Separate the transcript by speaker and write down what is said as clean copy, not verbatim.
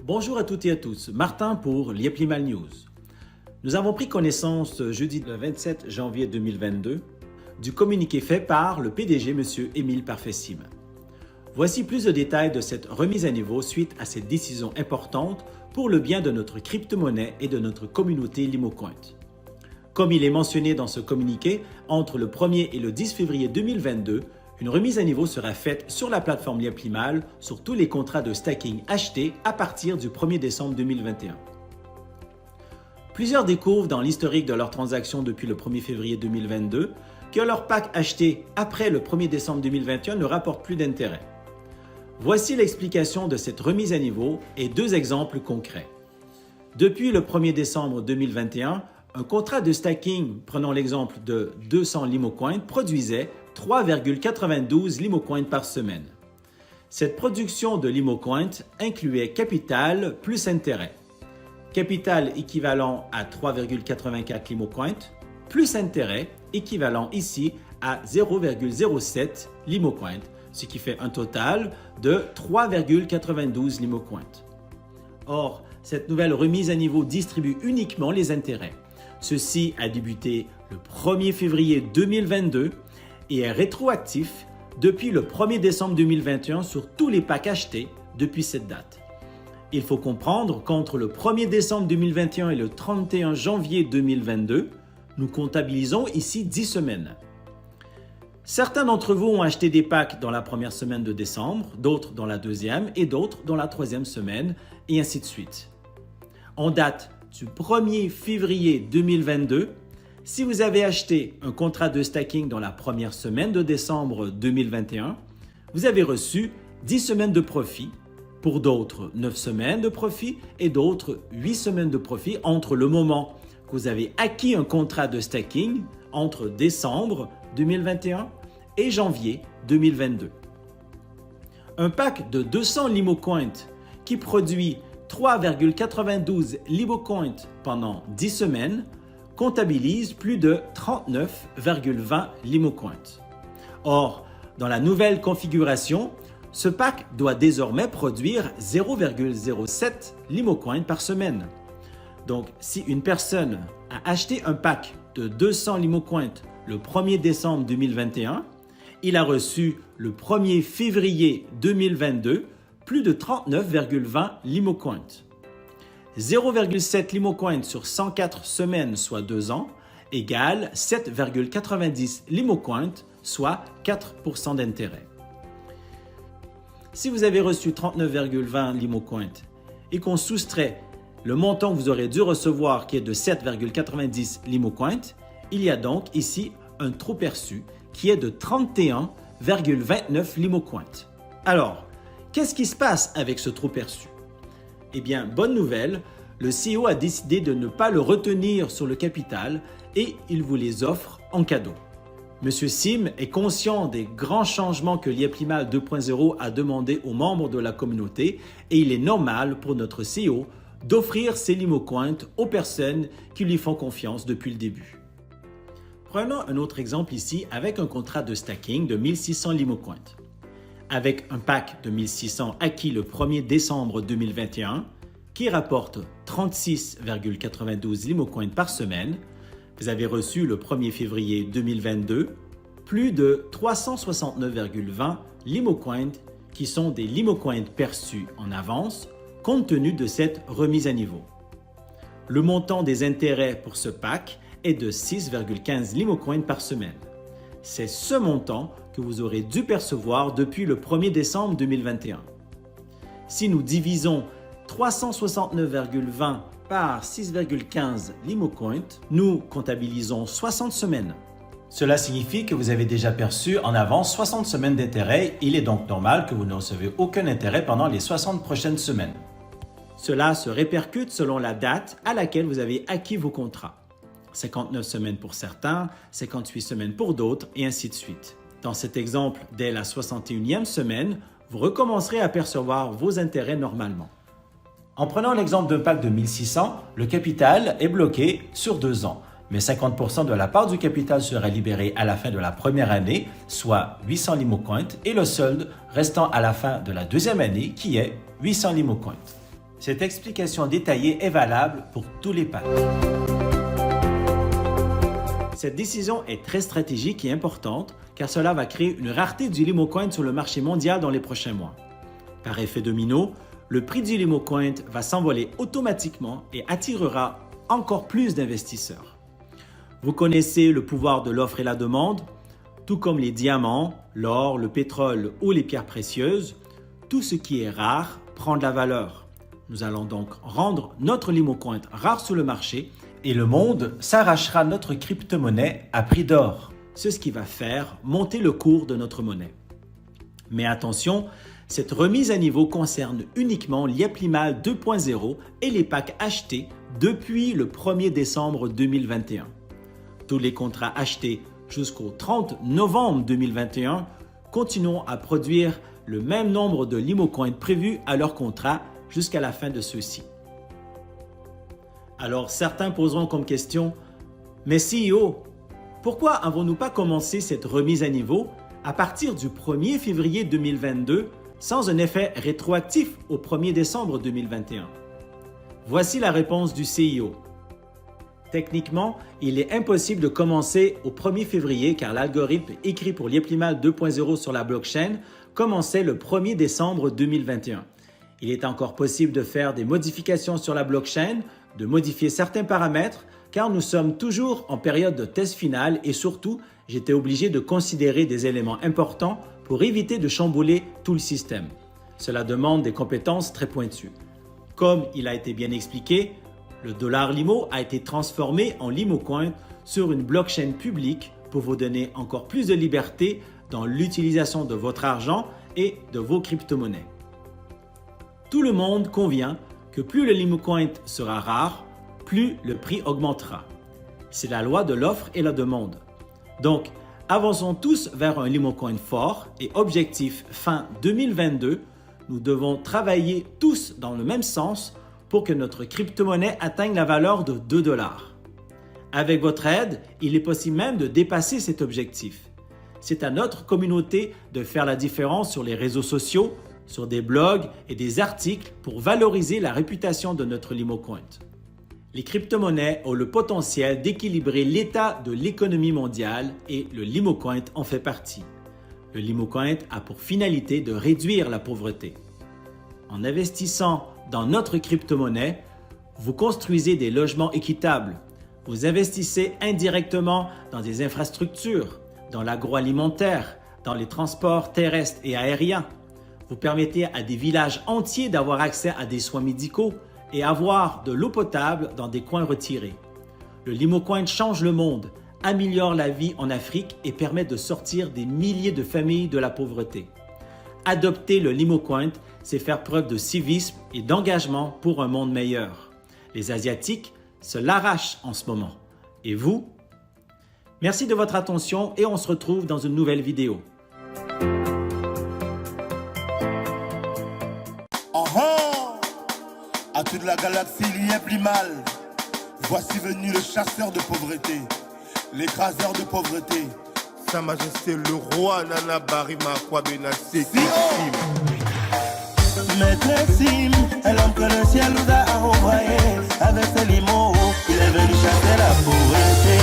Speaker 1: Bonjour à toutes et à tous, Martin pour Liepli-Mal News. Nous avons pris connaissance jeudi le 27 janvier 2022 du communiqué fait par le PDG M. Émile Parfait-Sim. Voici plus de détails de cette remise à niveau suite à cette décision importante pour le bien de notre crypto-monnaie et de notre communauté LimoCoin. Comme il est mentionné dans ce communiqué, entre le 1er et le 10 février 2022, une remise à niveau sera faite sur la plateforme Liepli-Mal sur tous les contrats de stacking achetés à partir du 1er décembre 2021. Plusieurs découvrent dans l'historique de leurs transactions depuis le 1er février 2022 que leur pack acheté après le 1er décembre 2021 ne rapporte plus d'intérêt. Voici l'explication de cette remise à niveau et deux exemples concrets. Depuis le 1er décembre 2021, un contrat de stacking, prenons l'exemple de 200 LimoCoin, produisait 3,92 LimoCoin par semaine. Cette production de LimoCoin incluait capital plus intérêt. Capital équivalent à 3,84 LimoCoin plus intérêt équivalent ici à 0,07 LimoCoin, ce qui fait un total de 3,92 LimoCoin. Or, cette nouvelle remise à niveau distribue uniquement les intérêts. Ceci a débuté le 1er février 2022 et est rétroactif depuis le 1er décembre 2021 sur tous les packs achetés depuis cette date. Il faut comprendre qu'entre le 1er décembre 2021 et le 31 janvier 2022, nous comptabilisons ici 10 semaines. Certains d'entre vous ont acheté des packs dans la première semaine de décembre, d'autres dans la deuxième et d'autres dans la troisième semaine, et ainsi de suite. En date du 1er février 2022, si vous avez acheté un contrat de stacking dans la première semaine de décembre 2021, vous avez reçu 10 semaines de profit, pour d'autres 9 semaines de profit et d'autres 8 semaines de profit entre le moment que vous avez acquis un contrat de stacking entre décembre 2021 et janvier 2022. Un pack de 200 LimoCoin qui produit 3,92 LimoCoin pendant 10 semaines comptabilise plus de 39,20 LimoCoin. Or, dans la nouvelle configuration, ce pack doit désormais produire 0,07 LimoCoin par semaine. Donc, si une personne a acheté un pack de 200 LimoCoin le 1er décembre 2021, il a reçu le 1er février 2022 plus de 39,20 LimoCoin. 0,7 LimoCoin sur 104 semaines, soit 2 ans, égale 7,90 LimoCoin, soit 4% d'intérêt. Si vous avez reçu 39,20 LimoCoin et qu'on soustrait le montant que vous aurez dû recevoir qui est de 7,90 LimoCoin, il y a donc ici un trop perçu qui est de 31,29 LimoCoin. Alors, qu'est-ce qui se passe avec ce trop perçu? Eh bien, bonne nouvelle, le CEO a décidé de ne pas le retenir sur le capital et il vous les offre en cadeau. M. Sim est conscient des grands changements que Liepli-Mal 2.0 a demandé aux membres de la communauté et il est normal pour notre CEO d'offrir ces LimoCoin aux personnes qui lui font confiance depuis le début. Prenons un autre exemple ici avec un contrat de stacking de 1600 LimoCoin. Avec un pack de 1600 acquis le 1er décembre 2021 qui rapporte 36,92 LimoCoin par semaine, vous avez reçu le 1er février 2022 plus de 369,20 LimoCoin qui sont des LimoCoin perçus en avance compte tenu de cette remise à niveau. Le montant des intérêts pour ce pack est de 6,15 LimoCoin par semaine. C'est ce montant que vous aurez dû percevoir depuis le 1er décembre 2021. Si nous divisons 369,20 par 6,15 LimoCoin, nous comptabilisons 60 semaines. Cela signifie que vous avez déjà perçu en avance 60 semaines d'intérêt. Il est donc normal que vous ne recevez aucun intérêt pendant les 60 prochaines semaines. Cela se répercute selon la date à laquelle vous avez acquis vos contrats. 59 semaines pour certains, 58 semaines pour d'autres, et ainsi de suite. Dans cet exemple, dès la 61e semaine, vous recommencerez à percevoir vos intérêts normalement. En prenant l'exemple d'un pack de 1600, le capital est bloqué sur 2 ans, mais 50% de la part du capital sera libéré à la fin de la première année, soit 800 LimoCoin, et le solde restant à la fin de la deuxième année qui est 800 LimoCoin. Cette explication détaillée est valable pour tous les packs. Cette décision est très stratégique et importante car cela va créer une rareté du Limocoin sur le marché mondial dans les prochains mois. Par effet domino, le prix du Limocoin va s'envoler automatiquement et attirera encore plus d'investisseurs. Vous connaissez le pouvoir de l'offre et la demande, tout comme les diamants, l'or, le pétrole ou les pierres précieuses. Tout ce qui est rare prend de la valeur. Nous allons donc rendre notre Limocoin rare sur le marché et le monde s'arrachera notre crypto-monnaie à prix d'or. C'est ce qui va faire monter le cours de notre monnaie. Mais attention, cette remise à niveau concerne uniquement l'Yeplimal 2.0 et les packs achetés depuis le 1er décembre 2021. Tous les contrats achetés jusqu'au 30 novembre 2021 continueront à produire le même nombre de Limocoin prévus à leur contrat jusqu'à la fin de ceux-ci. Alors certains poseront comme question, mais CEO, pourquoi avons-nous pas commencé cette remise à niveau à partir du 1er février 2022 sans un effet rétroactif au 1er décembre 2021? Voici la réponse du CEO. Techniquement, il est impossible de commencer au 1er février car l'algorithme écrit pour l'Yeplimal 2.0 sur la blockchain commençait le 1er décembre 2021. Il est encore possible de faire des modifications sur la blockchain, de modifier certains paramètres car nous sommes toujours en période de test final et surtout, j'étais obligé de considérer des éléments importants pour éviter de chambouler tout le système. Cela demande des compétences très pointues. Comme il a été bien expliqué, le dollar Limo a été transformé en Limocoin sur une blockchain publique pour vous donner encore plus de liberté dans l'utilisation de votre argent et de vos crypto-monnaies. Tout le monde convient que plus le Limocoin sera rare, plus le prix augmentera. C'est la loi de l'offre et la demande. Donc, avançons tous vers un Limocoin fort et objectif fin 2022, nous devons travailler tous dans le même sens pour que notre crypto-monnaie atteigne la valeur de 2 $. Avec votre aide, il est possible même de dépasser cet objectif. C'est à notre communauté de faire la différence sur les réseaux sociaux, sur des blogs et des articles pour valoriser la réputation de notre Limocoin. Les crypto-monnaies ont le potentiel d'équilibrer l'état de l'économie mondiale et le Limocoin en fait partie. Le Limocoin a pour finalité de réduire la pauvreté. En investissant dans notre crypto-monnaie, vous construisez des logements équitables. Vous investissez indirectement dans des infrastructures, dans l'agroalimentaire, dans les transports terrestres et aériens. Vous permettez à des villages entiers d'avoir accès à des soins médicaux et avoir de l'eau potable dans des coins retirés. Le Limocoin change le monde, améliore la vie en Afrique et permet de sortir des milliers de familles de la pauvreté. Adopter le Limocoin, c'est faire preuve de civisme et d'engagement pour un monde meilleur. Les Asiatiques se l'arrachent en ce moment. Et vous? Merci de votre attention et on se retrouve dans une nouvelle vidéo.
Speaker 2: À toute la galaxie, il y a plus mal. Voici venu le chasseur de pauvreté, l'écraseur de pauvreté. Sa Majesté le roi Nana Barima Kwabena Seki. Maître Sim est l'homme que le ciel nous a envoyé. Avec ses limos, il est venu chasser la pauvreté.